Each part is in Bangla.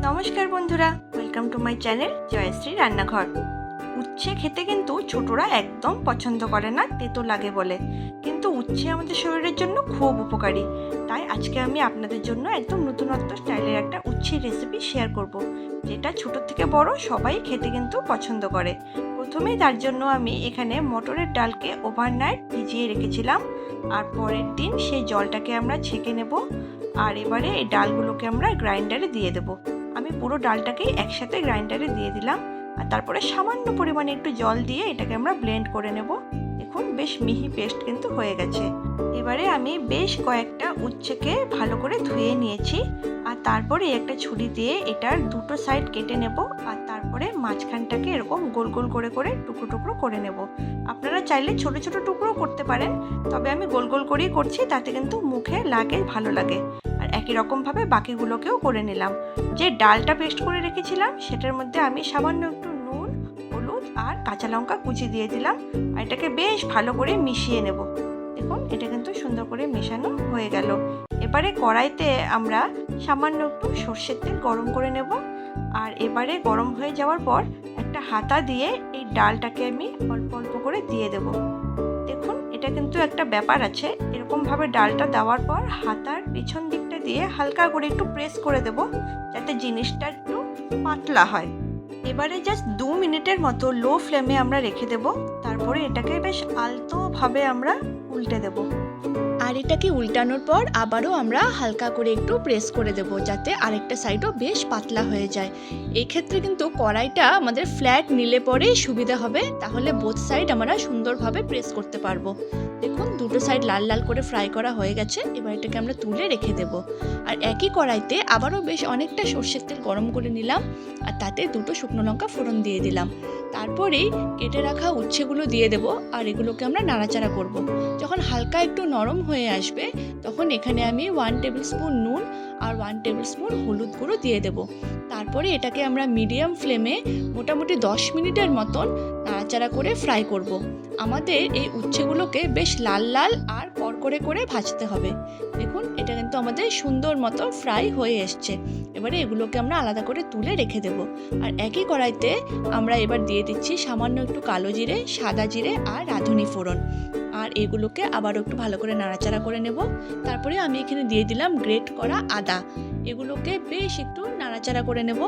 নমস্কার বন্ধুরা, welcome to my channel Jayshree Rannaghar. উচ্ছে খেতে কিন্তু ছোটরা একদম পছন্দ করে না, তেতো লাগে বলে। কিন্তু উচ্ছে আমাদের শরীরের জন্য খুব উপকারী। তাই আজকে আমি আপনাদের জন্য একদম নতুনত্ব স্টাইলের একটা উচ্ছের রেসিপি শেয়ার করব, যেটা ছোট থেকে বড় সবাই খেতে কিন্তু পছন্দ করে। প্রথমেই তার জন্য আমি এখানে মটরের ডালকে ওভারনাইট ভিজিয়ে রেখেছিলাম, আর পরের দিন সেই জলটাকে আমরা ছেঁকে নেব। আর এবারে এই ডালগুলোকে আমরা গ্রাইন্ডারে দিয়ে দেবো। আমি পুরো ডালটাকেই একসাথে গ্রাইন্ডারে দিয়ে দিলাম, আর তারপরে সামান্য পরিমাণে একটু জল দিয়ে এটাকে আমরা ব্লেন্ড করে নেব। দেখুন বেশ মিহি পেস্ট কিন্তু হয়ে গেছে। এবারে আমি বেশ কয়েকটা উচ্ছেকে ভালো করে ধুয়ে নিয়েছি, আর তারপরে একটা ছুরি দিয়ে এটার দুটো সাইড কেটে নেব, আর তারপরে মাঝখানটাকে এরকম গোল গোল করে করে টুকরো টুকরো করে নেব। আপনারা চাইলে ছোট ছোট টুকরো করতে পারেন, তবে আমি গোল গোল করেই করছি, তাতে কিন্তু মুখে লাগে, ভালো লাগে। আর একই রকমভাবে বাকিগুলোকেও করে নিলাম। যে ডালটা পেস্ট করে রেখেছিলাম সেটার মধ্যে আমি সামান্য একটু নুন, হলুদ আর কাঁচা লঙ্কা কুচি দিয়ে দিলাম, আর এটাকে বেশ ভালো করে মিশিয়ে নেব। দেখুন এটা কিন্তু সুন্দর করে মেশানো হয়ে গেল। এবারে কড়াইতে আমরা সামান্য একটু সর্ষের তেল গরম করে নেব, আর এবারে গরম হয়ে যাওয়ার পর একটা হাতা দিয়ে এই ডালটাকে আমি অল্প অল্প করে দিয়ে দেব। দেখুন এটা কিন্তু একটা ব্যাপার আছে, এরকমভাবে ডালটা দেওয়ার পর হাতার পেছন দিকটা দিয়ে হালকা করে একটু প্রেস করে দেব, যাতে জিনিসটা একটু পাতলা হয়। এবারে জাস্ট 2 মিনিটের মতো লো ফ্লেমে আমরা রেখে দেব, তারপরে এটাকে বেশ আলতোভাবে আমরা উল্টে দেব। আর এটাকে উল্টানোর পর আবারও আমরা হালকা করে একটু প্রেস করে দেব, যাতে আরেকটা সাইডও বেশ পাতলা হয়ে যায়। এই ক্ষেত্রে কিন্তু কড়াইটা আমাদের ফ্ল্যাট নিলে পরেই সুবিধা হবে, তাহলে বোথ সাইড আমরা সুন্দরভাবে প্রেস করতে পারবো। দেখুন দুটো সাইড লাল লাল করে ফ্রাই করা হয়ে গেছে। এবার এটাকে আমরা তুলে রেখে দেব। আর একই কড়াইতে আবারও বেশ অনেকটা সর্ষের তেল গরম করে নিলাম, আর তাতে দুটো শুকনো লঙ্কা ফোড়ন দিয়ে দিলাম। তারপরেই কেটে রাখা উচ্ছেগুলো দিয়ে দেব, আর এগুলোকে আমরা নাড়াচাড়া করব। যখন হালকা একটু নরম হয়ে আসবে তখন এখানে আমি 1 টেবিল স্পুন নুন আর 1 টেবিল স্পুন হলুদ গুঁড়ো দিয়ে দেব। তারপরে এটাকে আমরা মিডিয়াম ফ্লেমে মোটামুটি 10 মিনিটের মতন নাড়াচাড়া করে ফ্রাই করব। আমাদের এই উচ্ছেগুলোকে বেশ লাল লাল আর কড়কড়ে করে ভাজতে হবে। দেখুন এটা কিন্তু আমাদের সুন্দর মতো ফ্রাই হয়ে এসছে। এবারে এগুলোকে আমরা আলাদা করে তুলে রেখে দেব। আর একই কড়াইতে আমরা এবার দিয়ে দিচ্ছি সামান্য একটু কালো জিরে, সাদা জিরে আর রাঁধুনি ফোড়ন, আর এগুলোকে আবারও একটু ভালো করে নাড়াচাড়া করে নেব। তারপরে আমি এখানে দিয়ে দিলাম গ্রেট করা আদা, এগুলোকে বেশ একটু নাড়াচাড়া করে নেব।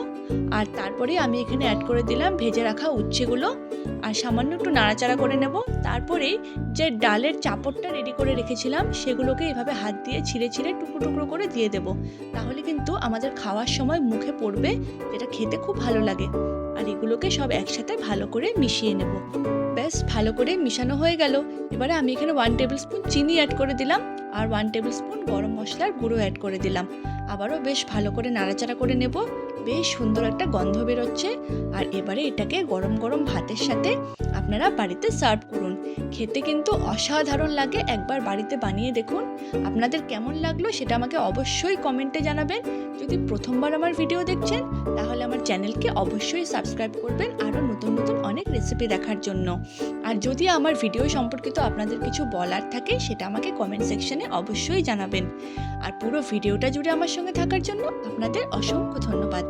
আর তারপরে আমি এখানে অ্যাড করে দিলাম ভেজে রাখা উচ্ছেগুলো, আর সামান্য একটু নাড়াচাড়া করে নেব। তারপরেই যে ডালের চাপড়টা রেডি করে রেখেছিলাম সেগুলোকে এভাবে হাত দিয়ে ছিঁড়ে ছিঁড়ে টুকরো টুকরো করে দিয়ে দেব। তাহলে কিন্তু আমাদের খাওয়ার সময় মুখে পড়বে, যেটা খেতে খুব ভালো লাগে। আর এগুলোকে সব একসাথে ভালো করে মিশিয়ে নেব। ব্যাস ভালো করে মিশানো হয়ে গেল। এবারে আমি এখানে 1 টেবিল স্পুন চিনি অ্যাড করে দিলাম, আর 1 টেবিল স্পুন গরম মশলার গুঁড়ো অ্যাড করে দিলাম। আবারও বেশ ভালো করে নাড়াচাড়া করে নেব। বেশ সুন্দর একটা গন্ধ বেরোচ্ছে। আর এবারে এটাকে গরম গরম ভাতের সাথে আপনারা বাড়িতে সার্ভ করুন। খেতে কিন্তু অসাধারণ লাগে, একবার বাড়িতে বানিয়ে দেখুন। আপনাদের কেমন লাগলো সেটা আমাকে অবশ্যই কমেন্টে জানাবেন। যদি প্রথমবার আমার ভিডিও দেখছেন তাহলে আমার চ্যানেলকে অবশ্যই সাবস্ক্রাইব করবেন, আরও নতুন নতুন অনেক রেসিপি দেখার জন্য। আর যদি আমার ভিডিও সম্পর্কিত আপনাদের কিছু বলার থাকে সেটা আমাকে কমেন্ট সেকশনে অবশ্যই জানাবেন। আর পুরো ভিডিওটা জুড়ে আমার সঙ্গে থাকার জন্য আপনাদের অসংখ্য ধন্যবাদ।